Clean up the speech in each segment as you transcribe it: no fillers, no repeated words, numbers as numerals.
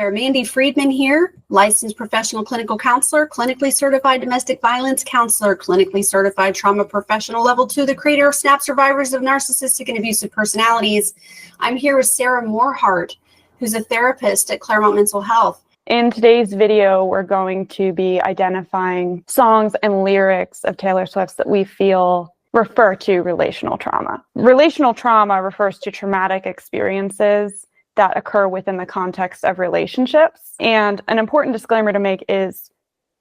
there. Mandy Friedman here, licensed professional clinical counselor, clinically certified domestic violence counselor, clinically certified trauma professional level 2, the creator of SNAP survivors of narcissistic and abusive personalities. I'm here with Sarah Morehart, who's a therapist at Claremont Mental Health. In today's video, we're going to be identifying songs and lyrics of Taylor Swift's that we feel refer to relational trauma. Relational trauma refers to traumatic experiences that occur within the context of relationships. And an important disclaimer to make is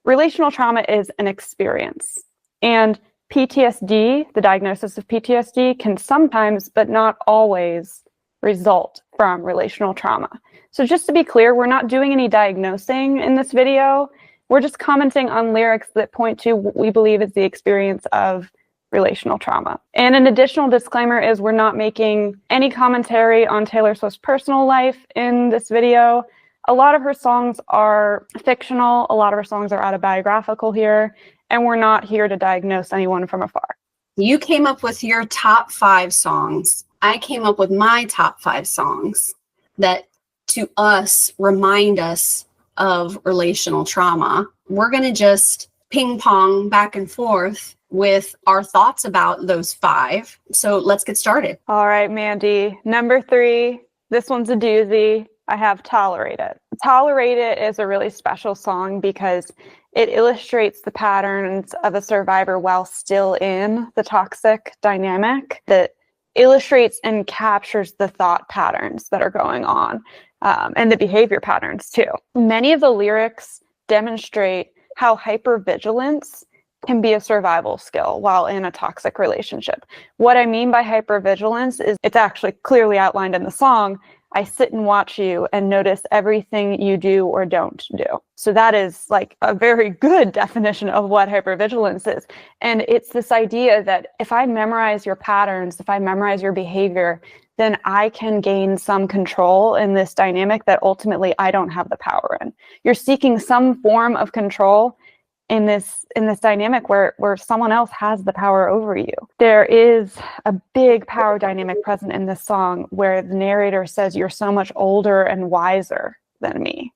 relational trauma is an experience. And PTSD, the diagnosis of PTSD, can sometimes, but not always, result from relational trauma. So just to be clear, we're not doing any diagnosing in this video. We're just commenting on lyrics that point to what we believe is the experience of relational trauma. And an additional disclaimer is we're not making any commentary on Taylor Swift's personal life in this video. A lot of her songs are fictional. A lot of her songs are autobiographical here, and we're not here to diagnose anyone from afar. You came up with your top 5 songs. I came up with my top 5 songs that to us remind us of relational trauma. We're going to just ping pong back and forth with our thoughts about those 5. So let's get started. All right, Mandy. Number 3, this one's a doozy. I have Tolerate It. Tolerate It is a really special song because it illustrates the patterns of a survivor while still in the toxic dynamic, that illustrates and captures the thought patterns that are going on, and the behavior patterns too. Many of the lyrics demonstrate how hypervigilance can be a survival skill while in a toxic relationship. What I mean by hypervigilance is it's actually clearly outlined in the song. I sit and watch you and notice everything you do or don't do. So that is like a very good definition of what hypervigilance is. And it's this idea that if I memorize your patterns, if I memorize your behavior, then I can gain some control in this dynamic that ultimately I don't have the power in. You're seeking some form of control in this dynamic where someone else has the power over you. There is a big power dynamic present in this song where the narrator says, "You're so much older and wiser than me."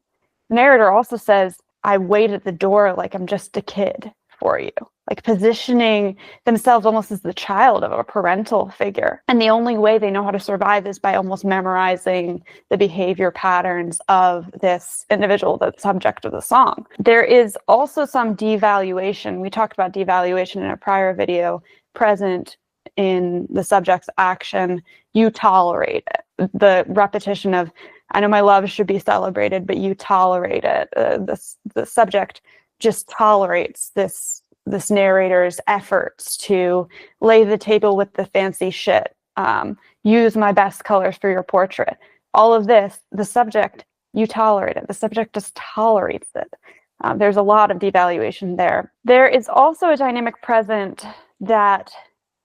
The narrator also says, "I wait at the door like I'm just a kid for you," like positioning themselves almost as the child of a parental figure. And the only way they know how to survive is by almost memorizing the behavior patterns of this individual, the subject of the song. There is also some devaluation. We talked about devaluation in a prior video, present in the subject's action. You tolerate it. The repetition of, "I know my love should be celebrated, but you tolerate it." The subject just tolerates this narrator's efforts to lay the table with the fancy shit, use my best colors for your portrait. All of this, the subject, you tolerate it. The subject just tolerates it. There's a lot of devaluation there. There is also a dynamic present that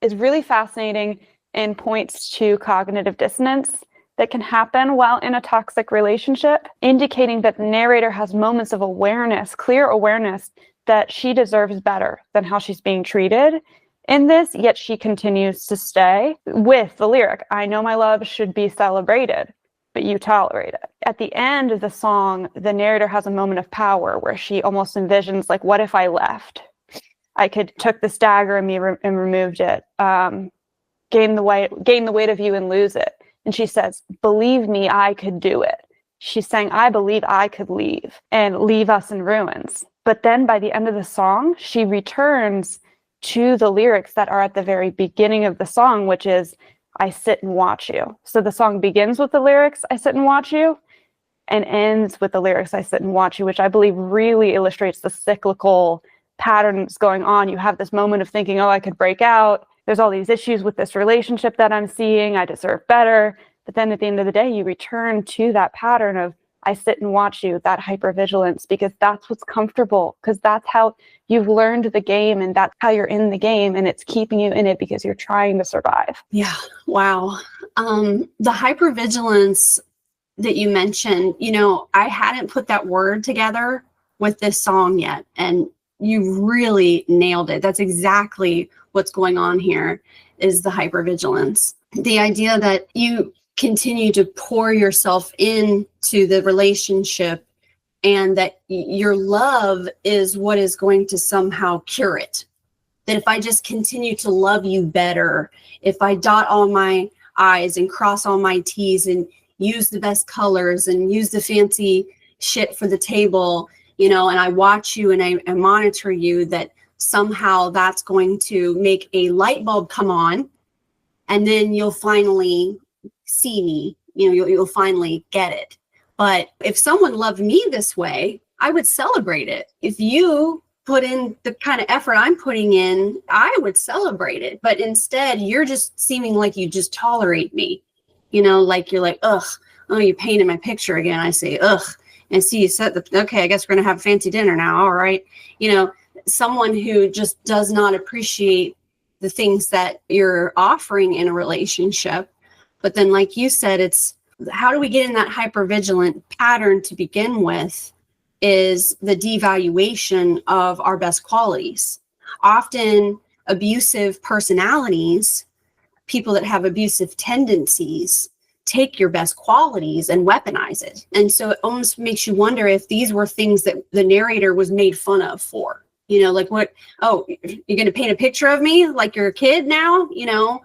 is really fascinating and points to cognitive dissonance that can happen while in a toxic relationship, indicating that the narrator has moments of awareness, clear awareness, that she deserves better than how she's being treated in this, yet she continues to stay with the lyric, "I know my love should be celebrated, but you tolerate it." At the end of the song, the narrator has a moment of power where she almost envisions, like, what if I left? I took this dagger in me and removed it, gain the weight of you and lose it. And she says, "Believe me, I could do it." She's saying, "I believe I could leave and leave us in ruins." But then by the end of the song, she returns to the lyrics that are at the very beginning of the song, which is, "I sit and watch you." So the song begins with the lyrics, "I sit and watch you," and ends with the lyrics, "I sit and watch you," which I believe really illustrates the cyclical patterns going on. You have this moment of thinking, "Oh, I could break out. There's all these issues with this relationship that I'm seeing. I deserve better." But then at the end of the day, you return to that pattern of, "I sit and watch you," that hypervigilance, because that's what's comfortable, because that's how you've learned the game and that's how you're in the game, and it's keeping you in it because you're trying to survive. Yeah. Wow. The hypervigilance that you mentioned, I hadn't put that word together with this song yet, and you really nailed it. That's exactly what's going on here, is the hypervigilance. The idea that you continue to pour yourself into the relationship, and that your love is what is going to somehow cure it. That if I just continue to love you better, if I dot all my I's and cross all my T's and use the best colors and use the fancy shit for the table, and I watch you and I monitor you, that somehow that's going to make a light bulb come on, and then you'll finally see me, you'll finally get it. But if someone loved me this way, I would celebrate it. If you put in the kind of effort I'm putting in, I would celebrate it. But instead, you're just seeming like you just tolerate me. Like you're like, ugh, oh, you painted my picture again. I say, ugh, and see you set okay, I guess we're going to have fancy dinner now. All right. Someone who just does not appreciate the things that you're offering in a relationship. But then, like you said, it's how do we get in that hypervigilant pattern to begin with, is the devaluation of our best qualities. Often abusive personalities, people that have abusive tendencies, take your best qualities and weaponize it. And so it almost makes you wonder if these were things that the narrator was made fun of for. Like what? Oh, you're going to paint a picture of me like you're a kid now?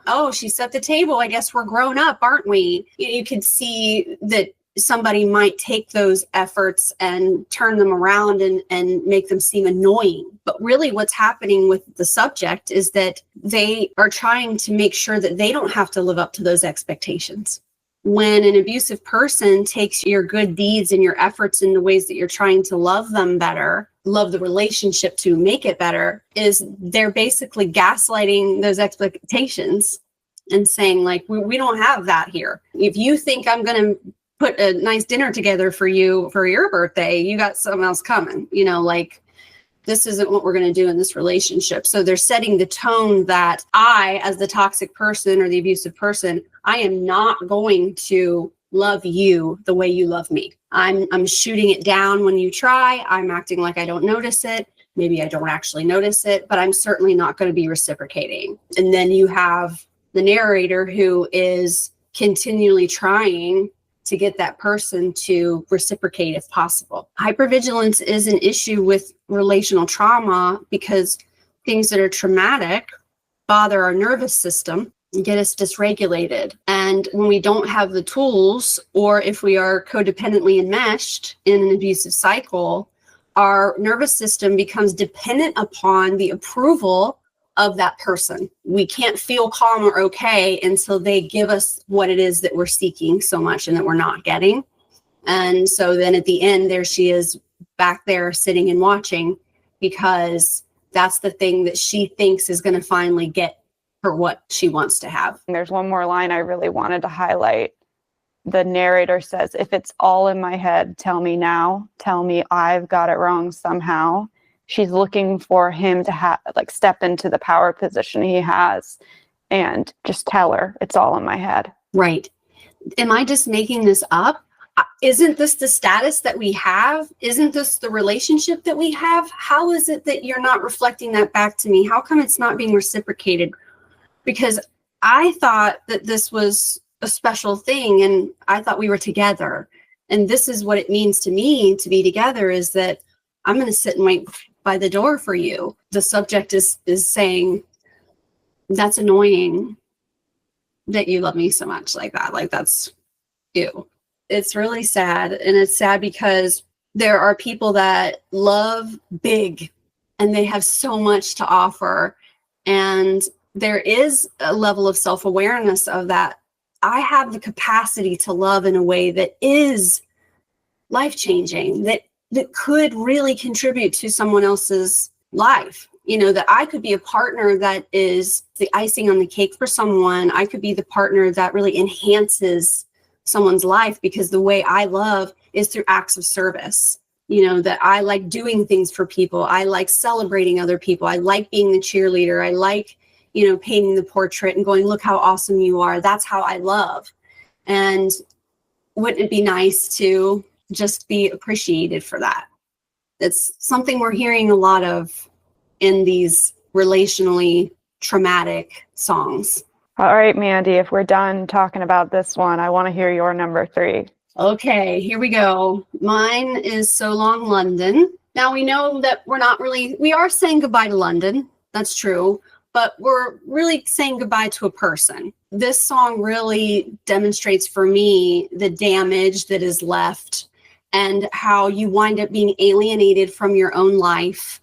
Oh, she set the table. I guess we're grown up, aren't we? You could see that somebody might take those efforts and turn them around and make them seem annoying. But really what's happening with the subject is that they are trying to make sure that they don't have to live up to those expectations. When an abusive person takes your good deeds and your efforts in the ways that you're trying to love them better, love the relationship to make it better, is they're basically gaslighting those expectations and saying, like, we don't have that here. If you think I'm going to put a nice dinner together for you for your birthday, you got something else coming, like this isn't what we're going to do in this relationship. So they're setting the tone that I, as the toxic person or the abusive person, I am not going to love you the way you love me. I'm shooting it down when you try. I'm acting like I don't notice it. Maybe I don't actually notice it, but I'm certainly not going to be reciprocating. And then you have the narrator who is continually trying to get that person to reciprocate if possible. Hypervigilance is an issue with relational trauma because things that are traumatic bother our nervous system and get us dysregulated. And when we don't have the tools, or if we are codependently enmeshed in an abusive cycle, our nervous system becomes dependent upon the approval of that person. We can't feel calm or okay until they give us what it is that we're seeking so much and that we're not getting. And so then at the end, there she is back there sitting and watching, because that's the thing that she thinks is going to finally get her what she wants to have. And there's one more line I really wanted to highlight. The narrator says, if it's all in my head, tell me now. Tell me I've got it wrong somehow. She's looking for him to step into the power position he has and just tell her it's all in my head. Right. Am I just making this up? Isn't this the status that we have? Isn't this the relationship that we have? How is it that you're not reflecting that back to me? How come it's not being reciprocated? Because I thought that this was a special thing and I thought we were together. And this is what it means to me to be together, is that I'm going to sit and wait by the door for you. The subject is saying, that's annoying that you love me so much like that. Like, that's ew. It's really sad. And it's sad because there are people that love big and they have so much to offer. And there is a level of self-awareness of that. I have the capacity to love in a way that is life-changing, that could really contribute to someone else's life. That I could be a partner that is the icing on the cake for someone. I could be the partner that really enhances someone's life, because the way I love is through acts of service. That I like doing things for people. I like celebrating other people. I like being the cheerleader. I like, painting the portrait and going, look how awesome you are. That's how I love. And wouldn't it be nice to just be appreciated for that? It's something we're hearing a lot of in these relationally traumatic songs. All right, Mandy, if we're done talking about this one, I want to hear your number 3. Okay, here we go. Mine is So Long London. Now we know that we are saying goodbye to London. That's true. But we're really saying goodbye to a person. This song really demonstrates for me the damage that is left and how you wind up being alienated from your own life.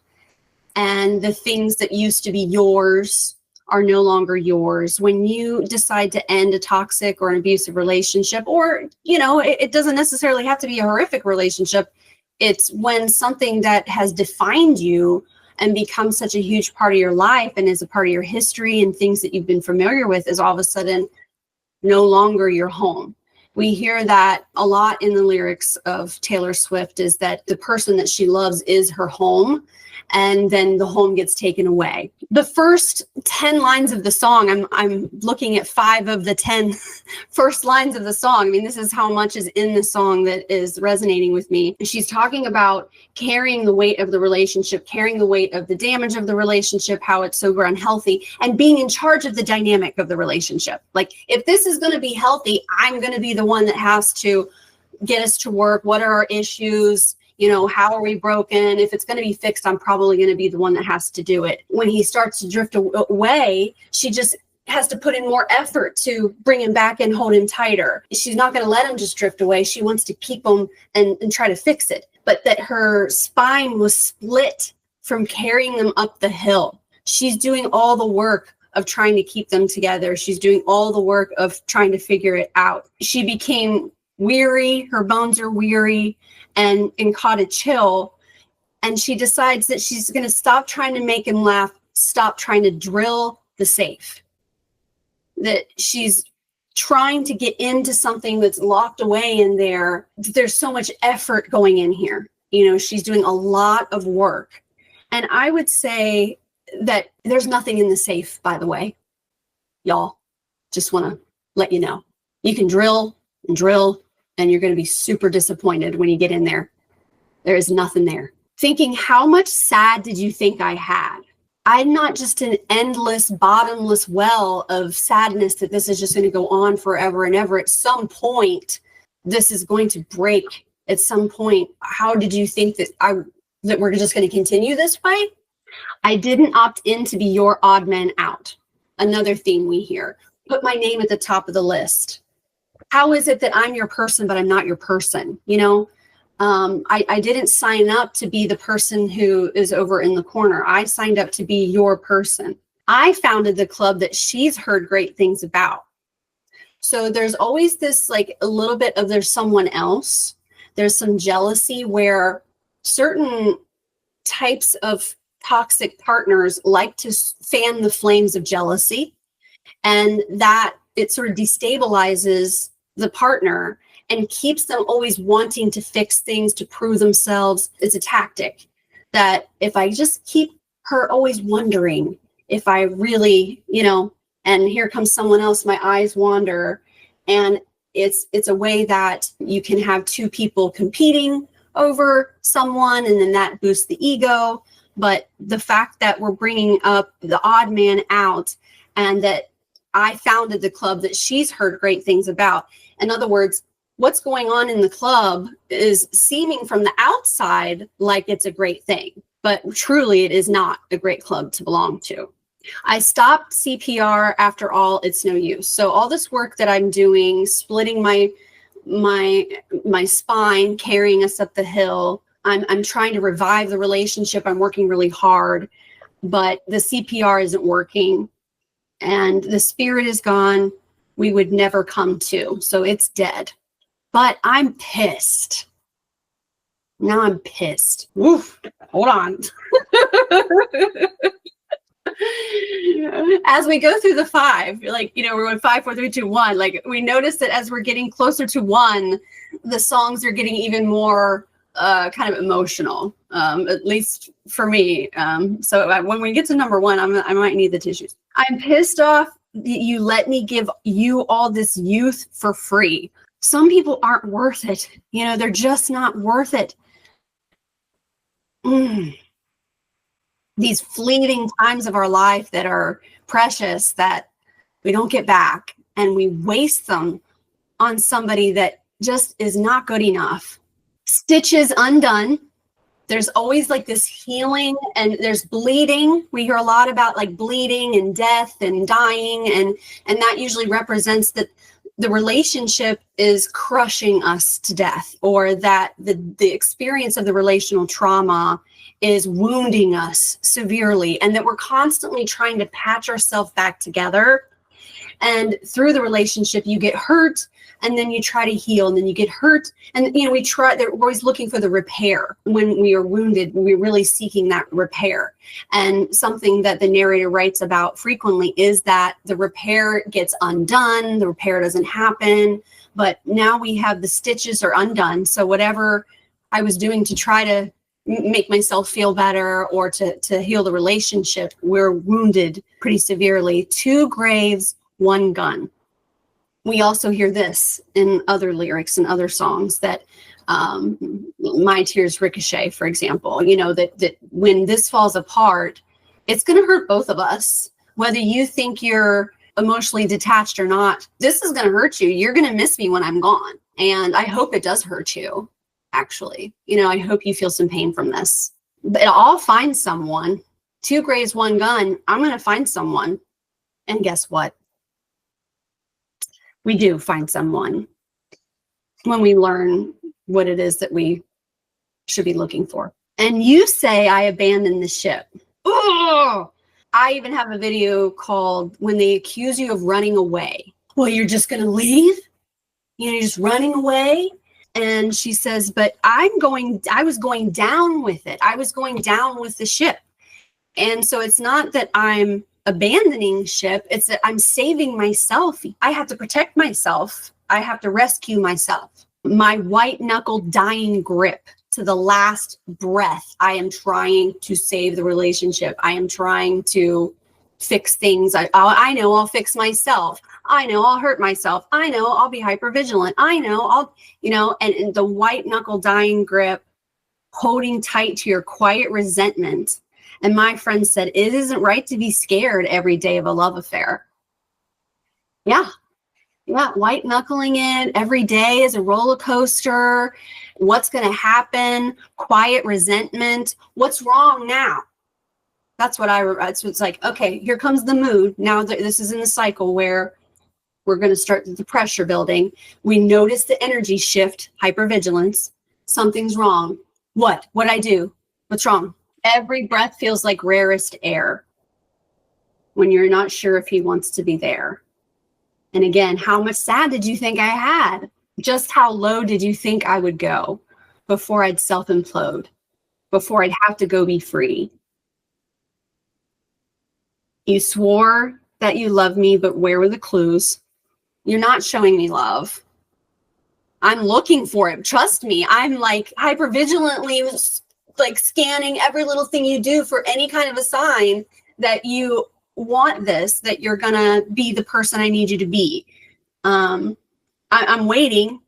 And the things that used to be yours are no longer yours. When you decide to end a toxic or an abusive relationship, or, it doesn't necessarily have to be a horrific relationship. It's when something that has defined you and become such a huge part of your life and is a part of your history and things that you've been familiar with is all of a sudden no longer your home. We hear that a lot in the lyrics of Taylor Swift, is that the person that she loves is her home, and then the home gets taken away. The first 10 lines of the song, I'm looking at 5 of the 10 first lines of the song. I mean, this is how much is in the song that is resonating with me. She's talking about carrying the weight of the relationship, carrying the weight of the damage of the relationship, how it's so unhealthy, and being in charge of the dynamic of the relationship. Like, if this is going to be healthy, I'm going to be the one that has to get us to work. What are our issues? How are we broken? If it's going to be fixed, I'm probably going to be the one that has to do it. When he starts to drift away, she just has to put in more effort to bring him back and hold him tighter. She's not going to let him just drift away. She wants to keep him and try to fix it. But that her spine was split from carrying them up the hill. She's doing all the work of trying to keep them together. She's doing all the work of trying to figure it out. She became weary. Her bones are weary. And caught a chill, and she decides that she's going to stop trying to make him laugh, stop trying to drill the safe, that she's trying to get into something that's locked away in there. There's so much effort going in here. She's doing a lot of work. And I would say that there's nothing in the safe, by the way. Y'all, just want to let you know. You can drill and drill, and you're going to be super disappointed when you get in there. There is nothing there. Thinking, how much sad did you think I had? I'm not just an endless, bottomless well of sadness that this is just going to go on forever and ever. At some point, this is going to break. At some point, how did you think that we're just going to continue this way? I didn't opt in to be your odd man out. Another theme we hear. Put my name at the top of the list. How is it that I'm your person, but I'm not your person? I didn't sign up to be the person who is over in the corner. I signed up to be your person. I founded the club that she's heard great things about. So there's always this, like, a little bit of there's someone else. There's some jealousy where certain types of toxic partners like to fan the flames of jealousy, and that it sort of destabilizes the partner and keeps them always wanting to fix things, to prove themselves. It's a tactic that if I just keep her always wondering if I really, and here comes someone else, my eyes wander. And it's a way that you can have two people competing over someone, and then that boosts the ego. But the fact that we're bringing up the odd man out, and that I founded the club that she's heard great things about. In other words, what's going on in the club is seeming from the outside like it's a great thing, but truly it is not a great club to belong to. I stopped CPR after all, it's no use. So all this work that I'm doing, splitting my spine, carrying us up the hill, I'm trying to revive the relationship. I'm working really hard, but the CPR isn't working and the spirit is gone. We would never come to, so it's dead. But I'm pissed. Now I'm pissed. Oof, hold on. As we go through the 5, like, we're going 5, 4, 3, 2, 1. Like, we notice that as we're getting closer to 1, the songs are getting even more kind of emotional, at least for me. So when we get to number 1, I might need the tissues. I'm pissed off that you let me give you all this youth for free. Some people aren't worth it. They're just not worth it. These fleeting times of our life that are precious, that we don't get back, and we waste them on somebody that just is not good enough. Stitches undone. There's always like this healing, and there's bleeding. We hear a lot about like bleeding and death and dying, and that usually represents that the relationship is crushing us to death, or that the experience of the relational trauma is wounding us severely, and that we're constantly trying to patch ourselves back together. And through the relationship, you get hurt, and then you try to heal, and then you get hurt. And, we're always looking for the repair. When we are wounded, we're really seeking that repair. And something that the narrator writes about frequently is that the repair gets undone, the repair doesn't happen, but now we have the stitches are undone. So whatever I was doing to try to make myself feel better or to heal the relationship, we're wounded pretty severely. 2 graves, 1 gun. We also hear this in other lyrics and other songs, that my tears ricochet, for example, that when this falls apart, it's going to hurt both of us. Whether you think you're emotionally detached or not, this is going to hurt you. You're going to miss me when I'm gone. And I hope it does hurt you, actually. I hope you feel some pain from this. But I'll find someone. 2 graves, 1 gun. I'm going to find someone. And guess what? We do find someone when we learn what it is that we should be looking for. And you say, I abandoned the ship. Oh, I even have a video called When They Accuse You of Running Away. Well, you're just going to leave? You're just running away? And she says, but I was going down with it. I was going down with the ship. And so it's not that I'm abandoning ship, it's that I'm saving myself. I have to protect myself. I have to rescue myself. My white knuckle dying grip to the last breath. I am trying to save the relationship. I am trying to fix things. I know I'll fix myself. I know I'll hurt myself. I know I'll be hypervigilant. I know I'll, and the white knuckle dying grip, holding tight to your quiet resentment. And my friend said, it isn't right to be scared every day of a love affair. Yeah, white knuckling it every day is a roller coaster. What's going to happen? Quiet resentment. What's wrong now? That's what it's like, okay, here comes the mood. Now this is in the cycle where we're going to start the pressure building. We notice the energy shift, hypervigilance. Something's wrong. What'd I do? What's wrong? Every breath feels like rarest air when you're not sure if he wants to be there. And again, how much sad did you think I had? Just how low did you think I would go before I'd self-implode, before I'd have to go be free? You swore that you loved me, but where were the clues? You're not showing me love. I'm looking for it. Trust me. I'm like hypervigilantly like scanning every little thing you do for any kind of a sign that you want this, that you're gonna be the person I need you to be. I'm waiting.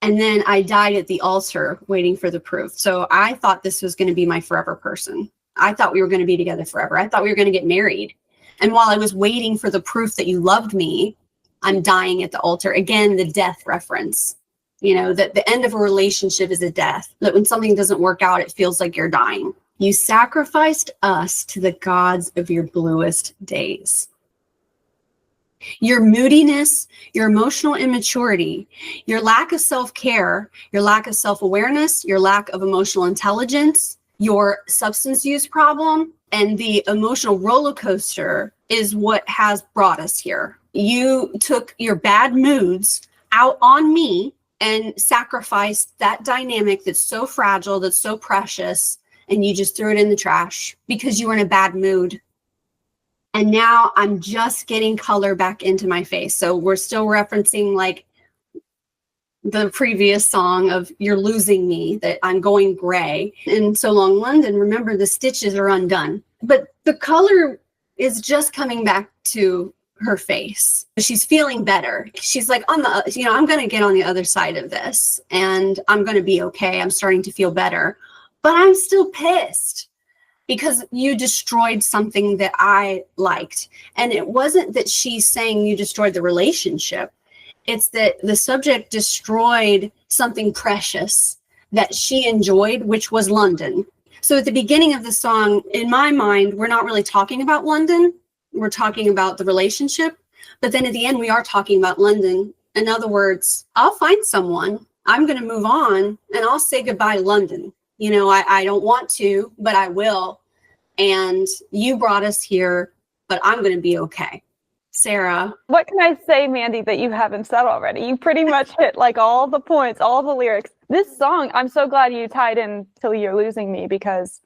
And then I died at the altar waiting for the proof. So I thought this was going to be my forever person. I thought we were going to be together forever. I thought we were going to get married. And while I was waiting for the proof that you loved me, I'm dying at the altar. Again, the death reference. That the end of a relationship is a death. That when something doesn't work out, it feels like you're dying. You sacrificed us to the gods of your bluest days. Your moodiness, your emotional immaturity, your lack of self-care, your lack of self-awareness, your lack of emotional intelligence, your substance use problem, and the emotional roller coaster is what has brought us here. You took your bad moods out on me and sacrificed that dynamic that's so fragile, that's so precious, and you just threw it in the trash because you were in a bad mood. And now I'm just getting color back into my face. So we're still referencing like the previous song of You're Losing Me, that I'm going gray. In So Long London, remember the stitches are undone. But the color is just coming back to her face. She's feeling better. She's like, I'm going to get on the other side of this and I'm going to be okay. I'm starting to feel better, but I'm still pissed because you destroyed something that I liked. And it wasn't that she's saying you destroyed the relationship. It's that the subject destroyed something precious that she enjoyed, which was London. So at the beginning of the song, in my mind, we're not really talking about London. We're talking about the relationship. But then at the end, we are talking about London. In other words, I'll find someone, I'm going to move on, and I'll say goodbye to London. You know, I don't want to, but I will. And you brought us here, but I'm going to be okay. Sarah. What can I say, Mandy, that you haven't said already? You pretty much hit like all the points, all the lyrics. This song, I'm so glad you tied in Till You're Losing Me, because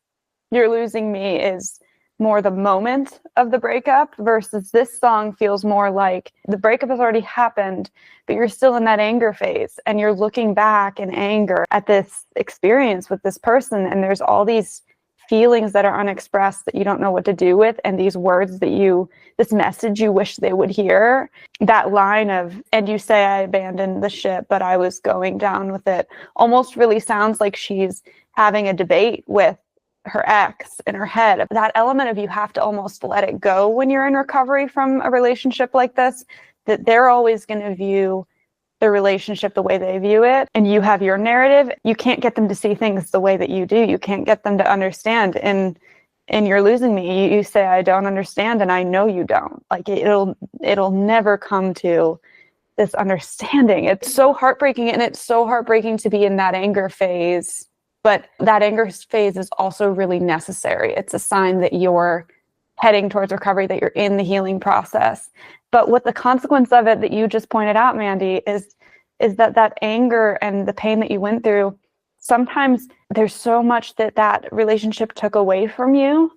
You're Losing Me is more the moment of the breakup versus this song feels more like the breakup has already happened, but you're still in that anger phase and you're looking back in anger at this experience with this person. And there's all these feelings that are unexpressed that you don't know what to do with. And these words that this message you wish they would hear, that line of, and you say I abandoned the ship, but I was going down with it, almost really sounds like she's having a debate with her ex in her head. That element of you have to almost let it go when you're in recovery from a relationship like this, that they're always going to view the relationship the way they view it, and you have your narrative. You can't get them to see things the way that you do. You can't get them to understand. And You're Losing Me, you say I don't understand, and I know you don't. Like it'll never come to this understanding. It's so heartbreaking, and it's so heartbreaking to be in that anger phase. But that anger phase is also really necessary. It's a sign that you're heading towards recovery, that you're in the healing process. But what the consequence of it that you just pointed out, Mandy, is that anger and the pain that you went through, sometimes there's so much that relationship took away from you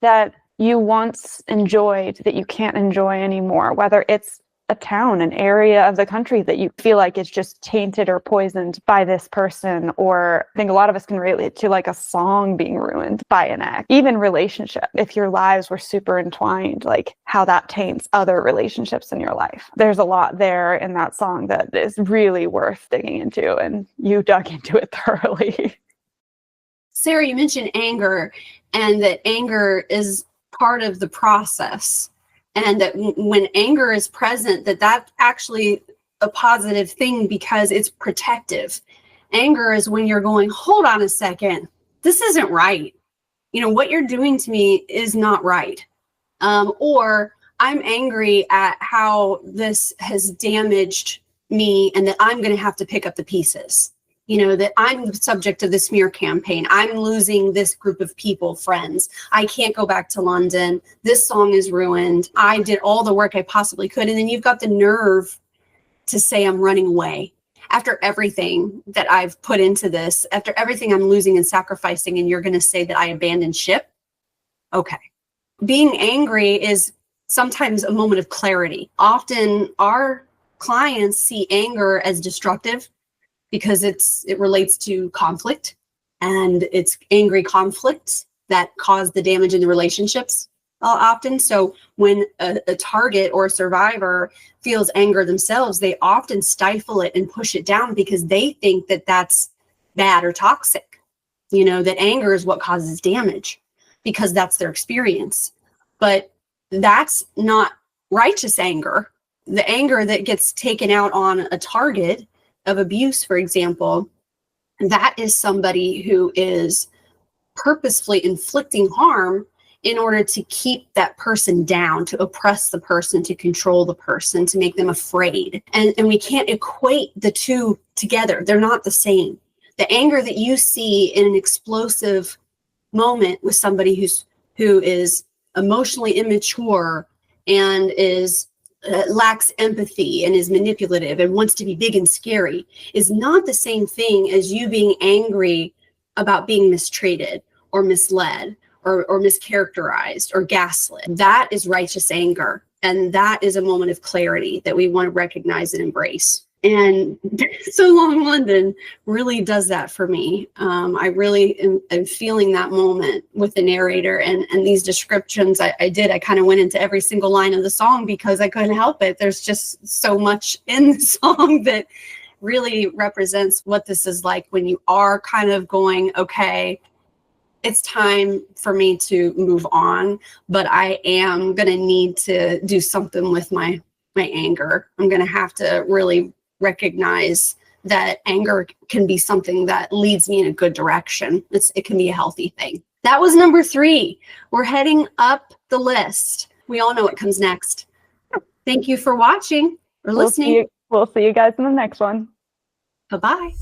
that you once enjoyed that you can't enjoy anymore, whether it's a town, an area of the country that you feel like it's just tainted or poisoned by this person. Or I think a lot of us can relate to like a song being ruined by an ex, even relationship. If your lives were super entwined, like how that taints other relationships in your life. There's a lot there in that song that is really worth digging into, and you dug into it thoroughly. Sarah, you mentioned anger, and that anger is part of the process. And that when anger is present, that's actually a positive thing because it's protective. Anger is when you're going, hold on a second, this isn't right. You know, what you're doing to me is not right. Or I'm angry at how this has damaged me and that I'm going to have to pick up the pieces. You know, that I'm the subject of the smear campaign. I'm losing this group of people, friends. I can't go back to London. This song is ruined. I did all the work I possibly could. And then you've got the nerve to say I'm running away after everything that I've put into this, after everything I'm losing and sacrificing, and you're going to say that I abandoned ship? Okay. Being angry is sometimes a moment of clarity. Often our clients see anger as destructive, because it relates to conflict, and it's angry conflicts that cause the damage in the relationships often. So when a target or a survivor feels anger themselves, they often stifle it and push it down because they think that that's bad or toxic. You know, that anger is what causes damage because that's their experience. But that's not righteous anger. The anger that gets taken out on a target of abuse, for example, that is somebody who is purposefully inflicting harm in order to keep that person down, to oppress the person, to control the person, to make them afraid. And we can't equate the two together. They're not the same. The anger that you see in an explosive moment with somebody who is emotionally immature and lacks empathy and is manipulative and wants to be big and scary is not the same thing as you being angry about being mistreated or misled or mischaracterized or gaslit. That is righteous anger. And that is a moment of clarity that we want to recognize and embrace. And So Long London really does that for me. I really am feeling that moment with the narrator and these descriptions I did. I kind of went into every single line of the song because I couldn't help it. There's just so much in the song that really represents what this is like when you are kind of going, okay, it's time for me to move on, but I am going to need to do something with my anger. I'm going to have to really recognize that anger can be something that leads me in a good direction. It can be a healthy thing. That was number 3. We're heading up the list. We all know what comes next. Thank you for watching or listening. We'll see you guys in the next one. Bye-bye.